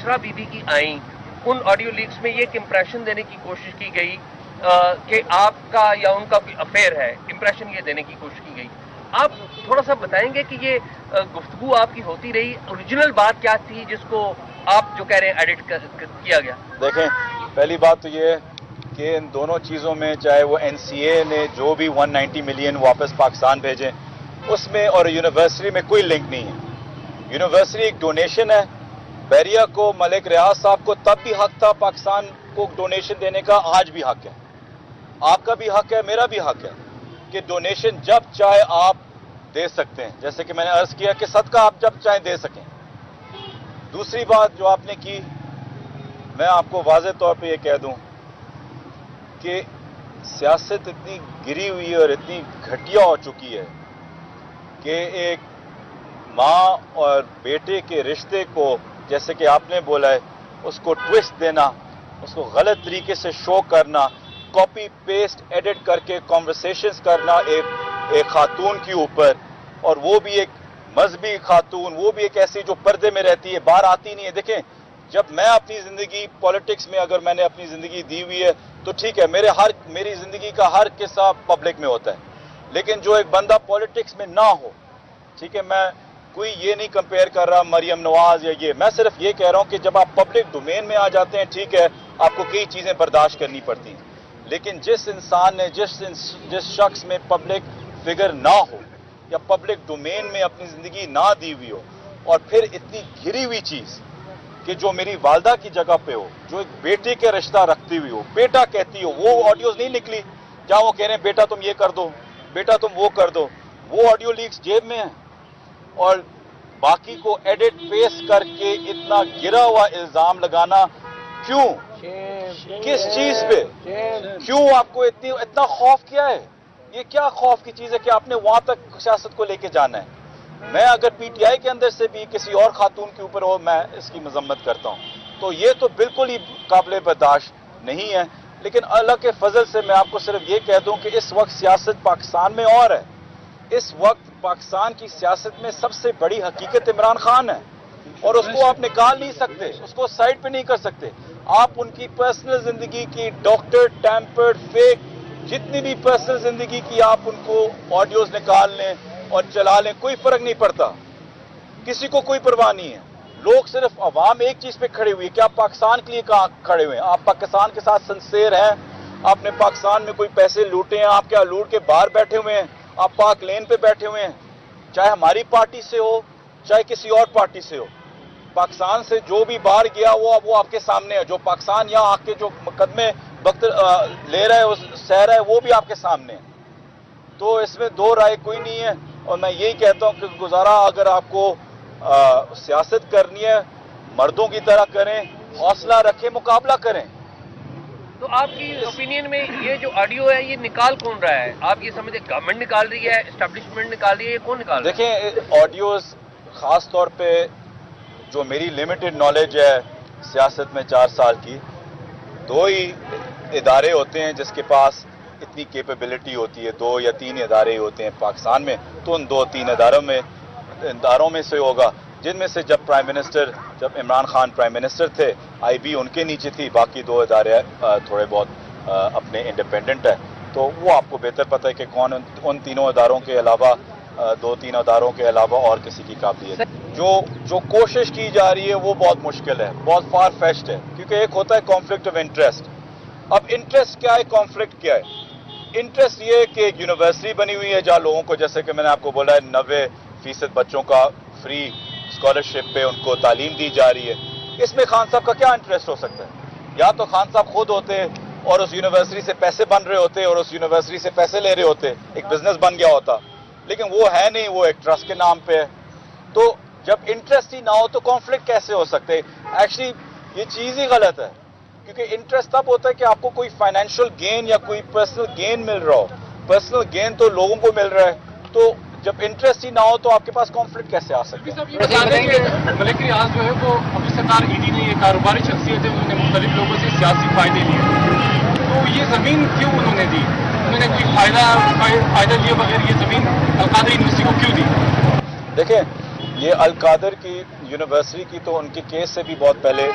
Isra be be کی آئیں ان audio leaks میں یہ ایک امپریشن دینے کی کوشش کی گئی کہ آپ کا یا ان کا کوئی افیئر ہے، امپریشن یہ دینے کی کوشش کی گئی. آپ تھوڑا سا بتائیں گے کہ یہ گفتگو آپ کی ہوتی رہی، اوریجنل بات کیا تھی جس کو آپ جو کہہ رہے ہیں ایڈٹ کیا گیا؟ دیکھیں، پہلی بات تو یہ ہے کہ ان دونوں چیزوں میں، چاہے وہ این سی اے نے جو بھی 190 ملین واپس پاکستان بھیجیں اس میں اور یونیورسٹی میں کوئی لنک نہیں ہے. یونیورسٹی ایک ڈونیشن ہے. بحریہ کو، ملک ریاض صاحب کو تب بھی حق تھا پاکستان کو ڈونیشن دینے کا، آج بھی حق ہے. آپ کا بھی حق ہے، میرا بھی حق ہے کہ ڈونیشن جب چاہے آپ دے سکتے ہیں، جیسے کہ میں نے عرض کیا کہ صدقہ آپ جب چاہے دے سکیں. دوسری بات جو آپ نے کی، میں آپ کو واضح طور پہ یہ کہہ دوں کہ سیاست اتنی گری ہوئی ہے اور اتنی گھٹیا ہو چکی ہے کہ ایک ماں اور بیٹے کے رشتے کو، جیسے کہ آپ نے بولا ہے، اس کو ٹوسٹ دینا، اس کو غلط طریقے سے شو کرنا، کاپی پیسٹ ایڈٹ کر کے کنورسیشنز کرنا ایک خاتون کے اوپر، اور وہ بھی ایک مذہبی خاتون، وہ بھی ایک ایسی جو پردے میں رہتی ہے، باہر آتی نہیں ہے. دیکھیں، جب میں اپنی زندگی پالیٹکس میں، اگر میں نے اپنی زندگی دی ہوئی ہے تو ٹھیک ہے، میری زندگی کا ہر قصہ پبلک میں ہوتا ہے. لیکن جو ایک بندہ پالیٹکس میں نہ ہو، ٹھیک ہے، میں کوئی یہ نہیں کمپیئر کر رہا مریم نواز یا یہ، میں صرف یہ کہہ رہا ہوں کہ جب آپ پبلک ڈومین میں آ جاتے ہیں، ٹھیک ہے، آپ کو کئی چیزیں برداشت کرنی پڑتی ہیں. لیکن جس انسان نے، جس شخص میں پبلک فگر نہ ہو یا پبلک ڈومین میں اپنی زندگی نہ دی ہوئی ہو، اور پھر اتنی گری ہوئی چیز کہ جو میری والدہ کی جگہ پہ ہو، جو ایک بیٹے کے رشتہ رکھتی ہوئی ہو، بیٹا کہتی ہو، وہ آڈیوز نہیں نکلی جہاں وہ کہہ رہے ہیں بیٹا تم یہ کر دو، بیٹا تم وہ کر دو، وہ آڈیو لیکس جیب میں ہیں. اور باقی کو ایڈٹ پیسٹ کر کے اتنا گرا ہوا الزام لگانا کیوں؟ کس چیز پہ؟ کیوں آپ کو اتنا خوف کیا ہے؟ یہ کیا خوف کی چیز ہے کہ آپ نے وہاں تک سیاست کو لے کے جانا ہے؟ میں اگر پی ٹی آئی کے اندر سے بھی کسی اور خاتون کے اوپر ہو، میں اس کی مذمت کرتا ہوں. تو یہ تو بالکل ہی قابل برداشت نہیں ہے. لیکن اللہ کے فضل سے میں آپ کو صرف یہ کہہ دوں کہ اس وقت سیاست پاکستان میں اور ہے. اس وقت پاکستان کی سیاست میں سب سے بڑی حقیقت عمران خان ہے، اور اس کو آپ نکال نہیں سکتے، اس کو سائڈ پہ نہیں کر سکتے. آپ ان کی پرسنل زندگی کی ڈاکٹر ٹیمپرڈ فیک جتنی بھی پرسنل زندگی کی آپ ان کو آڈیوز نکال لیں اور چلا لیں، کوئی فرق نہیں پڑتا، کسی کو کوئی پرواہ نہیں ہے. لوگ صرف عوام ایک چیز پہ کھڑے ہوئی کہ آپ پاکستان کے لیے کہاں کھڑے ہوئے ہیں؟ آپ پاکستان کے ساتھ سنسیر ہیں؟ آپ نے پاکستان میں کوئی پیسے لوٹے ہیں؟ آپ کیا لوٹ کے باہر بیٹھے ہوئے ہیں؟ آپ پاک لین پہ بیٹھے ہوئے ہیں؟ چاہے ہماری پارٹی سے ہو چاہے کسی اور پارٹی سے ہو، پاکستان سے جو بھی باہر گیا وہ آپ کے سامنے ہے. جو پاکستان یہاں آ کے جو مقدمے لے رہا ہے، سہ رہا ہے، وہ بھی آپ کے سامنے ہے. تو اس میں دو رائے کوئی نہیں ہے. اور میں یہی کہتا ہوں کہ گزارا اگر آپ کو سیاست کرنی ہے، مردوں کی طرح کریں، حوصلہ رکھیں، مقابلہ کریں. تو آپ کی اوپینین میں یہ جو آڈیو ہے یہ نکال کون رہا ہے؟ آپ یہ سمجھتے گورنمنٹ نکال رہی ہے، اسٹیبلشمنٹ نکال رہی ہے، یہ کون نکال رہا ہے؟ دیکھیں، آڈیوز خاص طور پہ جو میری لمیٹڈ نالج ہے سیاست میں 4 سال کی، 2 ہی ادارے ہوتے ہیں جس کے پاس اتنی کیپیبلٹی ہوتی ہے، 2 یا 3 ادارے ہوتے ہیں پاکستان میں. تو ان 2-3 اداروں میں سے ہوگا، جن میں سے جب عمران خان پرائم منسٹر تھے، آئی بی ان کے نیچے تھی، باقی 2 ادارے تھوڑے بہت اپنے انڈیپینڈنٹ ہیں. تو وہ آپ کو بہتر پتہ ہے کہ کون ان تینوں اداروں کے علاوہ، 2-3 اداروں کے علاوہ اور کسی کی قابلیت. جو کوشش کی جا رہی ہے وہ بہت مشکل ہے، بہت فار فیچڈ ہے، کیونکہ ایک ہوتا ہے کانفلکٹ آف انٹرسٹ. اب انٹرسٹ کیا ہے، کانفلکٹ کیا ہے؟ انٹرسٹ یہ ہے کہ ایک یونیورسٹی بنی ہوئی ہے جہاں لوگوں کو، جیسے کہ میں نے آپ کو بولا ہے، 90% بچوں کا فری اسکالرشپ پہ ان کو تعلیم دی جا رہی ہے. اس میں خان صاحب کا کیا انٹرسٹ ہو سکتا ہے؟ یا تو خان صاحب خود ہوتے اور اس یونیورسٹی سے پیسے بن رہے ہوتے اور اس یونیورسٹی سے پیسے لے رہے ہوتے، ایک بزنس بن گیا ہوتا. لیکن وہ ہے نہیں، وہ ایک ٹرسٹ کے نام پہ ہے. تو جب انٹرسٹ ہی نہ ہو تو کانفلکٹ کیسے ہو سکتے؟ ایکچولی یہ چیز ہی غلط ہے، کیونکہ انٹرسٹ تب ہوتا ہے کہ آپ کو کوئی فائنینشیل گین یا کوئی پرسنل گین مل رہا ہو. پرسنل گین تو لوگوں کو مل رہا ہے، تو جب انٹرسٹ ہی نہ ہو تو آپ کے پاس کانفلکٹ کیسے آ سکتا ہے؟ یہ بتا دیں کہ ملک ریاض جو ہے وہ ابھی سرکار ایڈی نے، یہ کاروباری شخصیت ہے، انہوں نے مختلف لوگوں سے سیاسی فائدے لیے. تو یہ زمین کیوں انہوں نے دی؟ انہوں نے کوئی فائدہ لیے بغیر یہ زمین القادری یونیورسٹی کو کیوں دی؟ دیکھیں، یہ القادر کی یونیورسٹی کی تو ان کے کیس سے بھی بہت پہلے